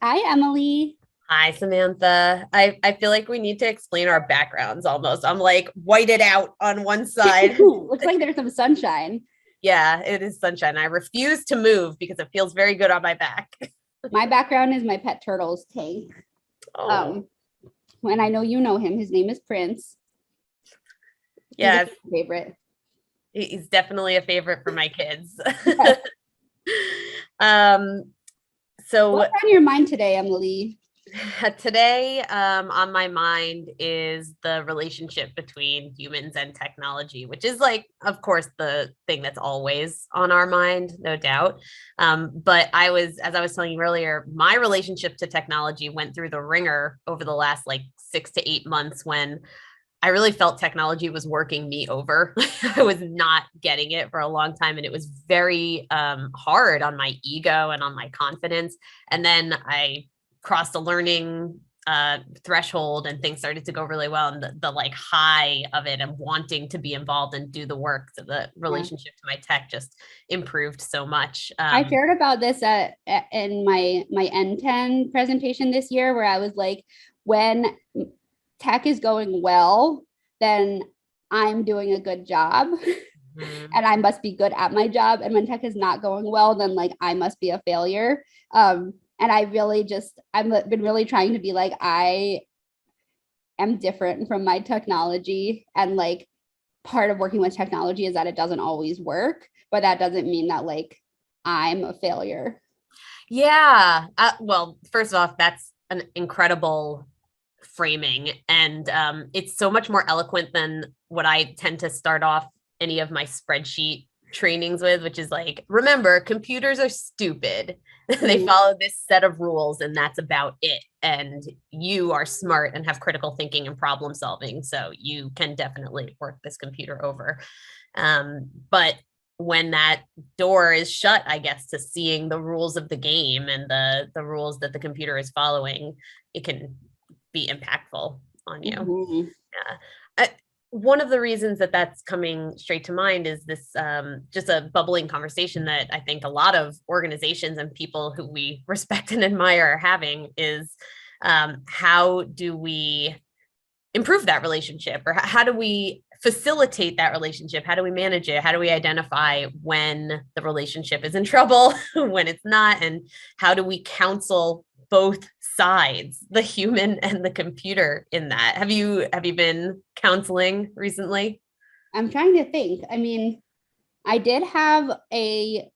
Hi, Emily. Hi, Samantha. I feel like we need to explain our backgrounds almost. I'm like whited out on one side. Looks like there's some sunshine. Yeah, it is sunshine. I refuse to move because it feels very good on my back. My background is my pet turtle's tank. Oh, Um, and I know you know him. His name is Prince. He's a yes. favorite. He's definitely a favorite for my kids. Yes. um, so What's on your mind today, Emily? today, on my mind is the relationship between humans and technology, which is like, of course, the thing that's always on our mind, no doubt. But as I was telling you earlier, my relationship to technology went through the ringer over the last like 6 to 8 months when I really felt technology was working me over. I was not getting it for a long time, and it was very hard on my ego and on my confidence. And then I crossed a learning threshold, and things started to go really well. And the like high of it and wanting to be involved and do the work, so the Yeah. relationship to my tech just improved so much. I shared about this in my N10 presentation this year, where I was like, when tech is going well, then I'm doing a good job. Mhm. And I must be good at my job. And when tech is not going well, then like I must be a failure. And I really just I've been really trying to be like I am different from my technology, and like part of working with technology is that it doesn't always work, but that doesn't mean that like I'm a failure. Yeah. Well, first off, that's an incredible framing. And it's so much more eloquent than what I tend to start off any of my spreadsheet trainings with, which is like, remember, computers are stupid. They Mm-hmm. follow this set of rules, and that's about it. And you are smart and have critical thinking and problem solving. So you can definitely work this computer over. But when that door is shut, I guess, to seeing the rules of the game and the rules that the computer is following, it can be impactful on you. Mm-hmm. Yeah. One of the reasons that that's coming straight to mind is this just a bubbling conversation that I think a lot of organizations and people who we respect and admire are having is how do we improve that relationship, or how do we facilitate that relationship? How do we manage it? How do we identify when the relationship is in trouble, when it's not, and how do we counsel both sides, the human and the computer, in that? Have you been counseling recently? I'm trying to think. I mean, I did have a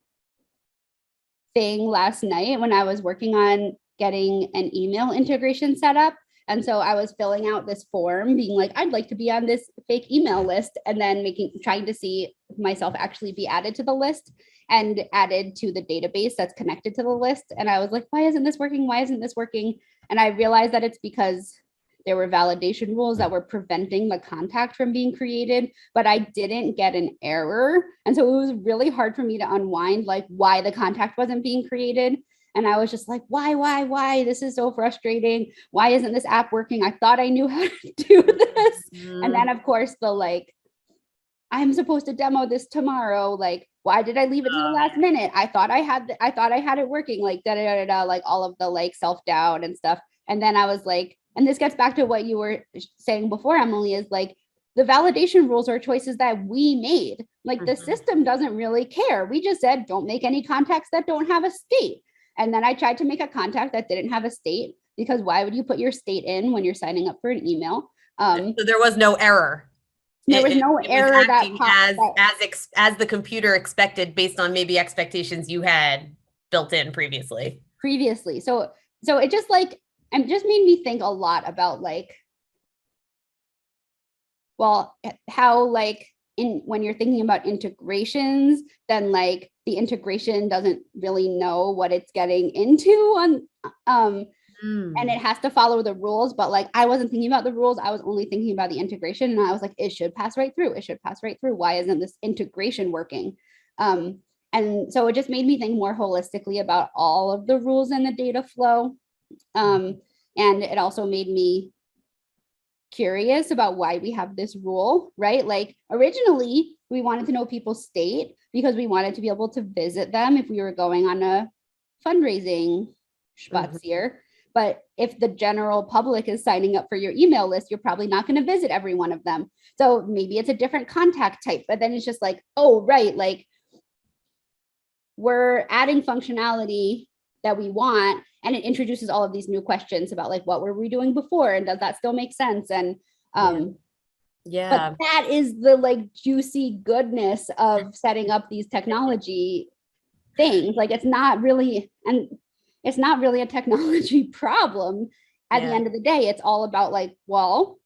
thing last night when I was working on getting an email integration set up. And so I was filling out this form, being like, I'd like to be on this fake email list, and then trying to see myself actually be added to the list and added to the database that's connected to the list. And I was like, why isn't this working? Why isn't this working? And I realized that it's because there were validation rules that were preventing the contact from being created, but I didn't get an error. And so it was really hard for me to unwind like why the contact wasn't being created. And I was just like, why? This is so frustrating. Why isn't this app working? I thought I knew how to do this. And Mm-hmm. then, of course, the like, I'm supposed to demo this tomorrow. Like, why did I leave it to the last minute? I thought I had it working, like da da da da, like all of the like self-doubt and stuff. And then I was like, and this gets back to what you were saying before, Emily, is like the validation rules are choices that we made. Like the Mm-hmm. system doesn't really care. We just said, don't make any contacts that don't have a state. And then I tried to make a contact that didn't have a state, because why would you put your state in when you're signing up for an email? So there was no error. There was no It was error that acting popped that as the computer expected based on maybe expectations you had built in previously. previously. So it just like it just made me think a lot about like, well, how like in when you're thinking about integrations, then like the integration doesn't really know what it's getting into on and it Mm. has to follow the rules, but like I wasn't thinking about the rules, I was only thinking about the integration, and I was like, it should pass right through, it should pass right through, why isn't this integration working? um and so it just made me think more holistically about all of the rules in the data flow. um and it also made me curious about why we have this rule, right? Like originally we wanted to know people's state because we wanted to be able to visit them if we were going on a fundraising spazier. But if the general public is signing up for your email list, you're probably not going to visit every one of them. So maybe it's a different contact type, but then it's just like, oh, right, like we're adding functionality that we want, and it introduces all of these new questions about like, what were we doing before? And does that still make sense? And yeah. but that is the like juicy goodness of setting up these technology things. Like it's not really a technology problem. At the end of the day, it's all about like, well,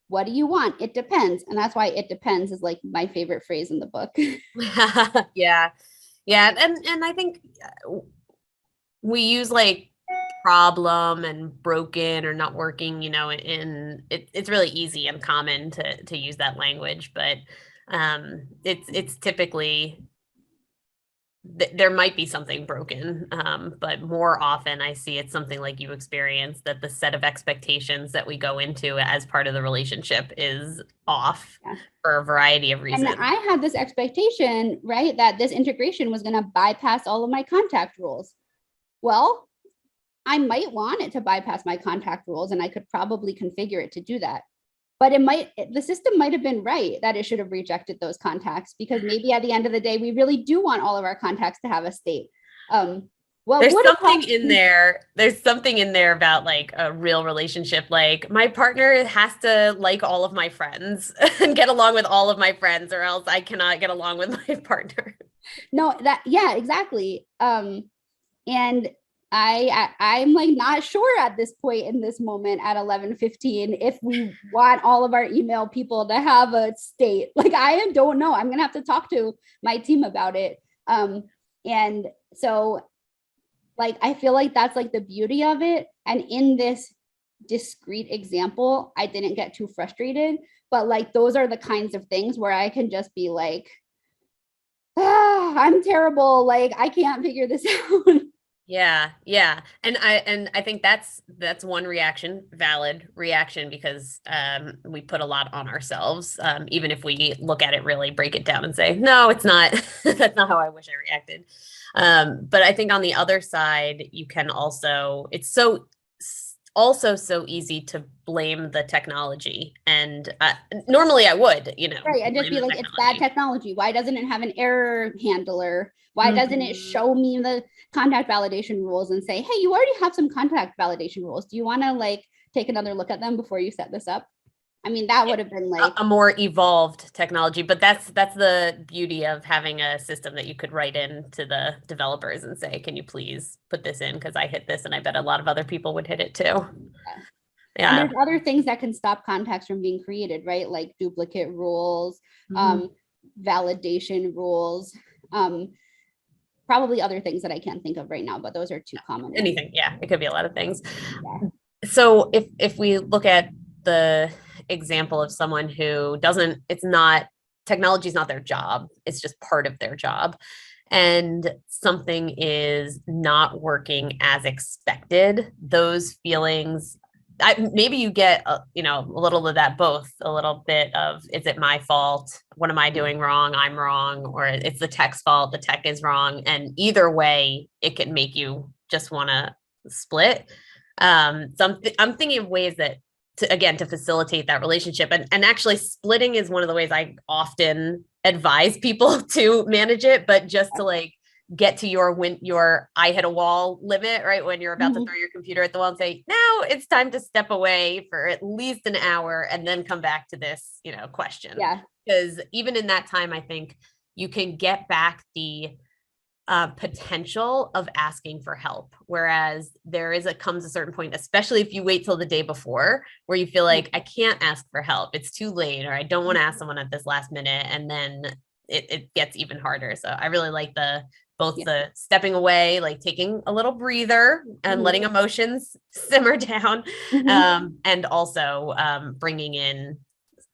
what do you want? It depends. And that's why it depends is like my favorite phrase in the book. Yeah. And I think we use like problem and broken or not working, and it's really easy and common to use that language, but it's typically there might be something broken, but more often I see it's something like you experience, that the set of expectations that we go into as part of the relationship is off for a variety of reasons. And I had this expectation, right, that this integration was going to bypass all of my contact rules. Well, I might want it to bypass my contact rules, and I could probably configure it to do that. But the system might have been right that it should have rejected those contacts, because maybe at the end of the day, we really do want all of our contacts to have a state. There's something in there. There's something in there about like a real relationship. Like my partner has to like all of my friends and get along with all of my friends, or else I cannot get along with my partner. No, exactly. And I'm like not sure at this point in this moment at 11:15 if we want all of our email people to have a state. Like I don't know. I'm gonna have to talk to my team about it. And so like I feel like that's like the beauty of it. And in this discrete example, I didn't get too frustrated, but like those are the kinds of things where I can just be like, I'm terrible. Like I can't figure this out. Yeah. And I think that's one reaction, valid reaction, because we put a lot on ourselves. Even if we look at it, really break it down and say, no, it's not, that's not how I wish I reacted. But I think on the other side, you can also, it's so easy to blame the technology. And normally I would, right, and just be like, it's bad technology. Why doesn't it have an error handler? Why doesn't it show me the contact validation rules and say, hey, you already have some contact validation rules. Do you want to like take another look at them before you set this up? I mean, that would have been like a more evolved technology, but that's the beauty of having a system that you could write in to the developers and say, can you please put this in? Because I hit this, and I bet a lot of other people would hit it too. Yeah. And there's other things that can stop contacts from being created, right? Like duplicate rules, validation rules, probably other things that I can't think of right now, but those are two common. Anything. Yeah. It could be a lot of things. Yeah. So if we look at the example of someone who technology is not their job, it's just part of their job, and something is not working as expected, those feelings, maybe you get a little of that, both a little bit of, is it my fault? What am I doing wrong? I'm wrong. Or it's the tech's fault. The tech is wrong. And either way, it can make you just want to split. So I'm thinking of ways that to facilitate that relationship, and actually splitting is one of the ways I often advise people to manage it, but just to like get to your I hit a wall limit, right? When you're about to throw your computer at the wall and say, now it's time to step away for at least an hour and then come back to this, question. Yeah. Because even in that time, I think you can get back the potential of asking for help. Whereas comes a certain point, especially if you wait till the day before, where you feel like I can't ask for help. It's too late, or I don't want to ask someone at this last minute. And then it gets even harder. So I really like the stepping away, like taking a little breather and letting emotions simmer down, and also bringing in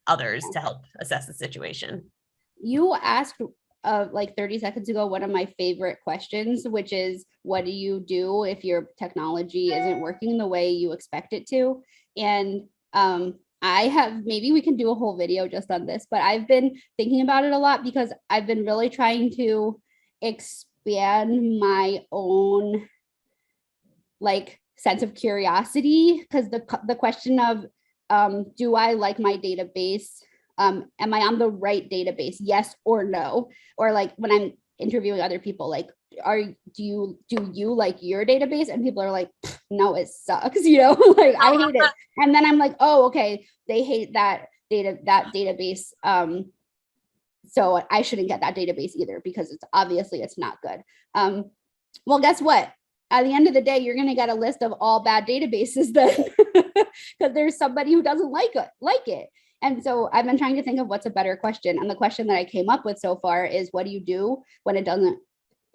others to help assess the situation. You asked like 30 seconds ago one of my favorite questions, which is, what do you do if your technology isn't working the way you expect it to? And maybe we can do a whole video just on this, but I've been thinking about it a lot because I've been really trying to expand my own like sense of curiosity, because the question of do I like my database? Am I on the right database? Yes or no? Or like when I'm interviewing other people, like, do you like your database? And people are like, no, it sucks, you know, like I hate it. And then I'm like, oh, okay, they hate that database. So I shouldn't get that database either, because it's not good. Well, guess what? At the end of the day, you're going to get a list of all bad databases then, because there's somebody who doesn't like it. And so I've been trying to think of what's a better question. And the question that I came up with so far is, what do you do when it doesn't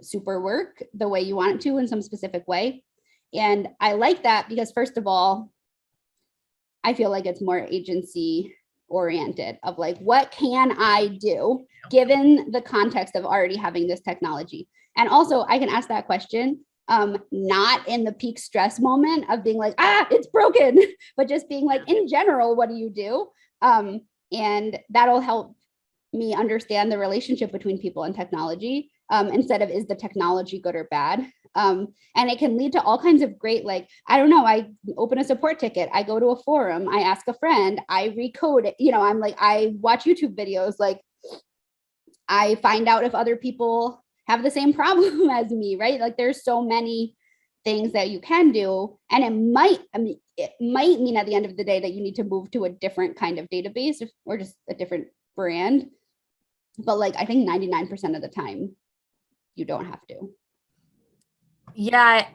super work the way you want it to in some specific way? And I like that because, first of all, I feel like it's more agency oriented of like, what can I do given the context of already having this technology? And also I can ask that question, not in the peak stress moment of being like, it's broken, but just being like, in general, what do you do? And that'll help me understand the relationship between people and technology, instead of, is the technology good or bad? And it can lead to all kinds of great, like, I don't know, I open a support ticket, I go to a forum, I ask a friend, I recode it, you know, I'm like, I watch YouTube videos, like I find out if other people have the same problem as me, right? Like there's so many things that you can do. And it might mean at the end of the day that you need to move to a different kind of database or just a different brand. But like, I think 99% of the time you don't have to. Yeah.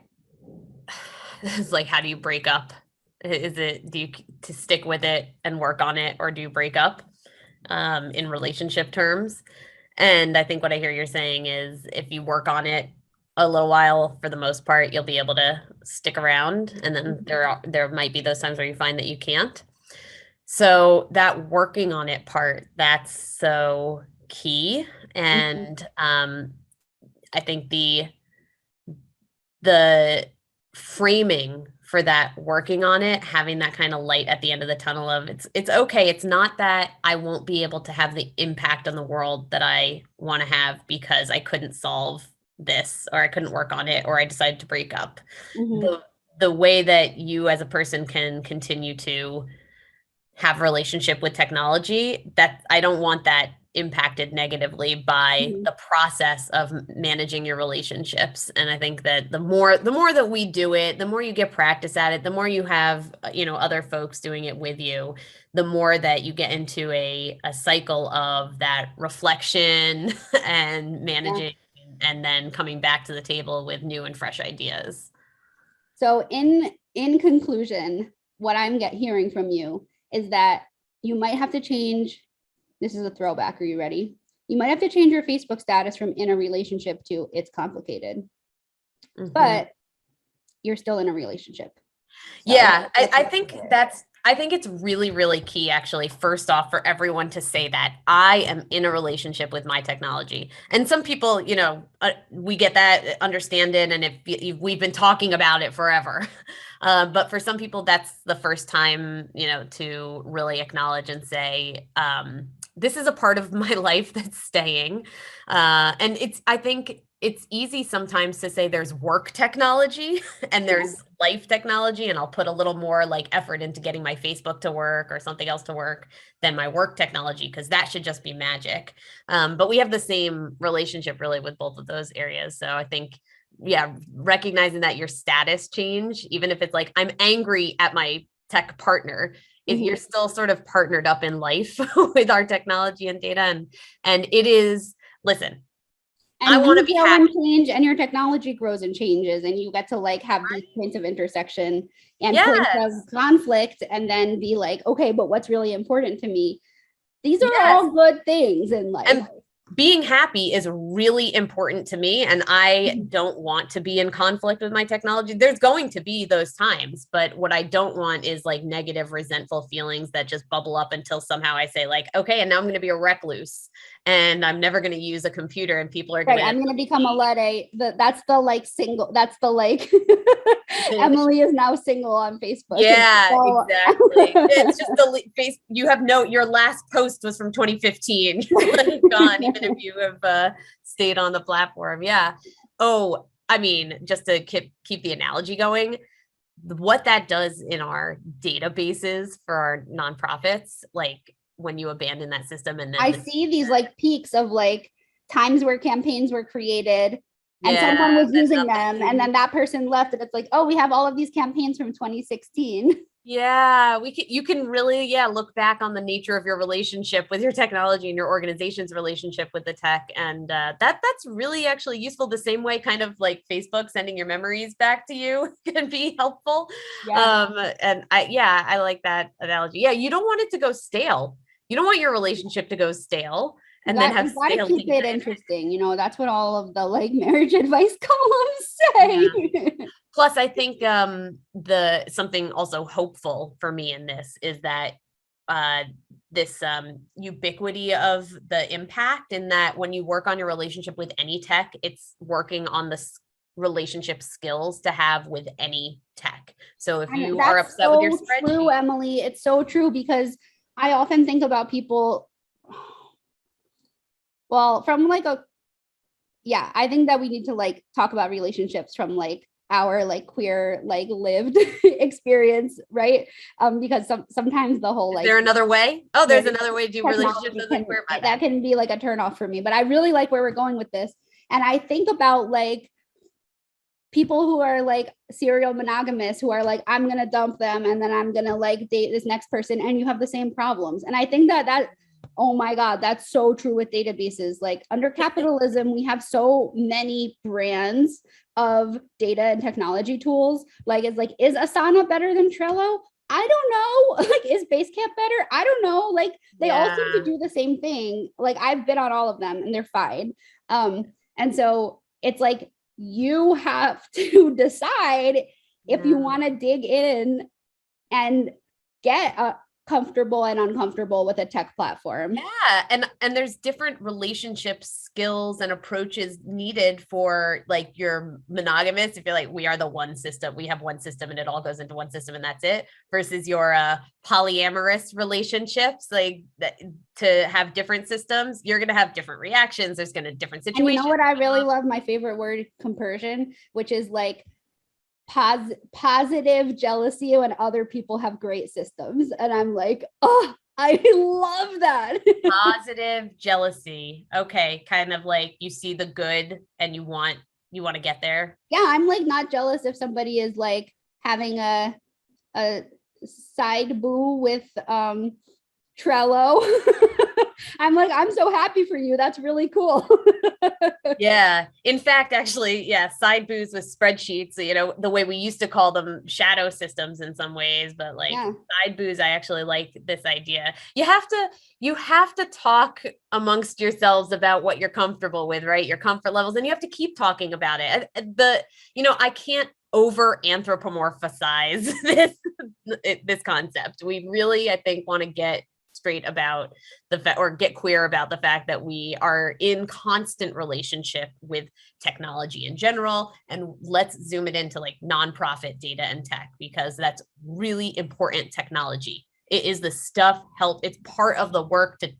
It's like, how do you break up? Is it, do you to stick with it and work on it, or do you break up in relationship terms? And I think what I hear you're saying is, if you work on it a little while, for the most part, you'll be able to stick around. And then there might be those times where you find that you can't. So that working on it part, that's so key. And I think the framing for that working on it, having that kind of light at the end of the tunnel of it's okay. It's not that I won't be able to have the impact on the world that I want to have because I couldn't solve this, or I couldn't work on it, or I decided to break up. The way that you as a person can continue to have relationship with technology, that I don't want that impacted negatively by the process of managing your relationships. And I think that the more that we do it, the more you get practice at it, the more you have, you know, other folks doing it with you, the more that you get into a cycle of that reflection and managing, and then coming back to the table with new and fresh ideas. So in conclusion, what I'm hearing from you is that you might have to change. This is a throwback. Are you ready? You might have to change your Facebook status from in a relationship to it's complicated, but you're still in a relationship. So yeah, I think it's really, really key, actually, first off, for everyone to say that I am in a relationship with my technology. And some people, you know, we get that, understand it, and if we've been talking about it forever. But for some people, that's the first time, you know, to really acknowledge and say, this is a part of my life that's staying. And I think it's easy sometimes to say there's work technology and there's life technology, and I'll put a little more like effort into getting my Facebook to work or something else to work than my work technology, because that should just be magic. But we have the same relationship really with both of those areas. So I think, yeah, recognizing that your status change, even if it's like, I'm angry at my tech partner, if you're still sort of partnered up in life with our technology and data, and it is, listen, and I want to be happy. And change, and your technology grows and changes, and you get to like have these points of intersection and points of conflict, and then be like, okay, but what's really important to me? These are all good things in life. And being happy is really important to me, and I don't want to be in conflict with my technology. There's going to be those times, but what I don't want is like negative, resentful feelings that just bubble up until somehow I say like, okay, and now I'm going to be a recluse and I'm never going to use a computer, and people are going to, I'm going to become a Luddite. That's the like single, that's the like Emily is now single on Facebook. Yeah, exactly. It's just the face. You have your last post was from 2015. You're gone, even if you have stayed on the platform. Yeah. Oh, I mean, just to keep the analogy going, what that does in our databases for our nonprofits, like when you abandon that system and then I see these like peaks of like times where campaigns were created and yeah, someone was then using them nothing. and then that person left and it's like, oh, we have all of these campaigns from 2016. Yeah, you can really, yeah, look back on the nature of your relationship with your technology and your organization's relationship with the tech. And that's really actually useful, the same way kind of like Facebook sending your memories back to you can be helpful. Yeah. And I like that analogy. Yeah, you don't want it to go stale. You don't want your relationship to go stale and then have You got to stale keep it data. interesting. You know, that's what all of the like marriage advice columns Yeah. say. Plus, I think the something also hopeful for me in this is that this ubiquity of the impact, in that when you work on your relationship with any tech, it's working on the relationship skills to have with any tech. So if you are That's upset with your so true, spreadsheet, Emily. It's so true because I often think about people, well, from like yeah, I think that we need to like talk about relationships from like our like queer like lived experience, right? Because sometimes the whole is like there another way? Oh, there's marriage another way to do relationships technology as a queer. My that bad. can be like a turn off for me. But I really like where we're going with this, and I think about like people who are like serial monogamous who are like, I'm gonna dump them and then I'm gonna like date this next person, and you have the same problems. And I think that oh my god, that's so true with databases. Like under capitalism we have so many brands of data and technology tools. Like it's like, is Asana better than Trello? I don't know. Like, is Basecamp better? I don't know. Like they all seem to do the same thing. Like I've been on all of them and they're fine. And so it's like you have to decide if you want to dig in and get comfortable and uncomfortable with a tech platform. Yeah, and there's different relationship skills and approaches needed for like your monogamous. If you're like, we are the one system, we have one system and it all goes into one system and that's it, versus your polyamorous relationships, like that, to have different systems, you're going to have different reactions. There's going to different situations. And you know what I really love? My favorite word, compersion, which is like positive jealousy when other people have great systems. And I'm like, oh, I love that. Positive jealousy. Okay, kind of like you see the good and you want to get there. Yeah, I'm like not jealous if somebody is like having a side boo with Trello. I'm like, I'm so happy for you. That's really cool. Yeah. In fact, actually, yeah, side booze with spreadsheets, you know, the way we used to call them shadow systems in some ways, but like side booze, I actually like this idea. You have to talk amongst yourselves about what you're comfortable with, right? Your comfort levels, and you have to keep talking about it. I can't over anthropomorphize this concept. We really, I think, want to get straight about or get queer about the fact that we are in constant relationship with technology in general. And let's zoom it into like nonprofit data and tech, because that's really important technology. It is the stuff it's part of the work to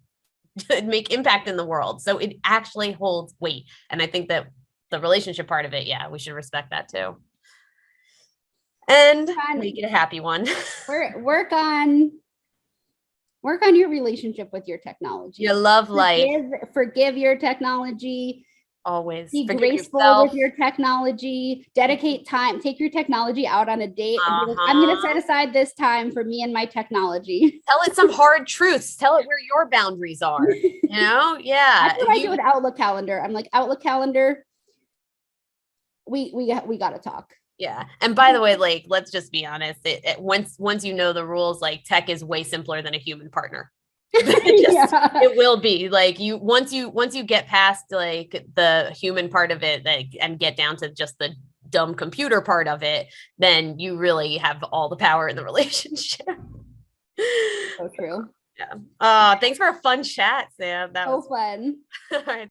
make impact in the world. So it actually holds weight. And I think that the relationship part of it, yeah, we should respect that too. And make it a happy one. Work on your relationship with your technology. Your love life. Forgive your technology. Always be forgive graceful yourself. with your technology. Dedicate time. Take your technology out on a date and be like, I'm going to set aside this time for me and my technology. Tell it some hard truths. Tell it where your boundaries are. You know, yeah. That's what I do with Outlook calendar. I'm like, Outlook calendar. We got to talk. Yeah. And by the way, like, let's just be honest. Once you know the rules, like tech is way simpler than a human partner. It will be like once you get past like the human part of it, like, and get down to just the dumb computer part of it, then you really have all the power in the relationship. So true. Yeah. Thanks for a fun chat, Sam. That was fun. All right.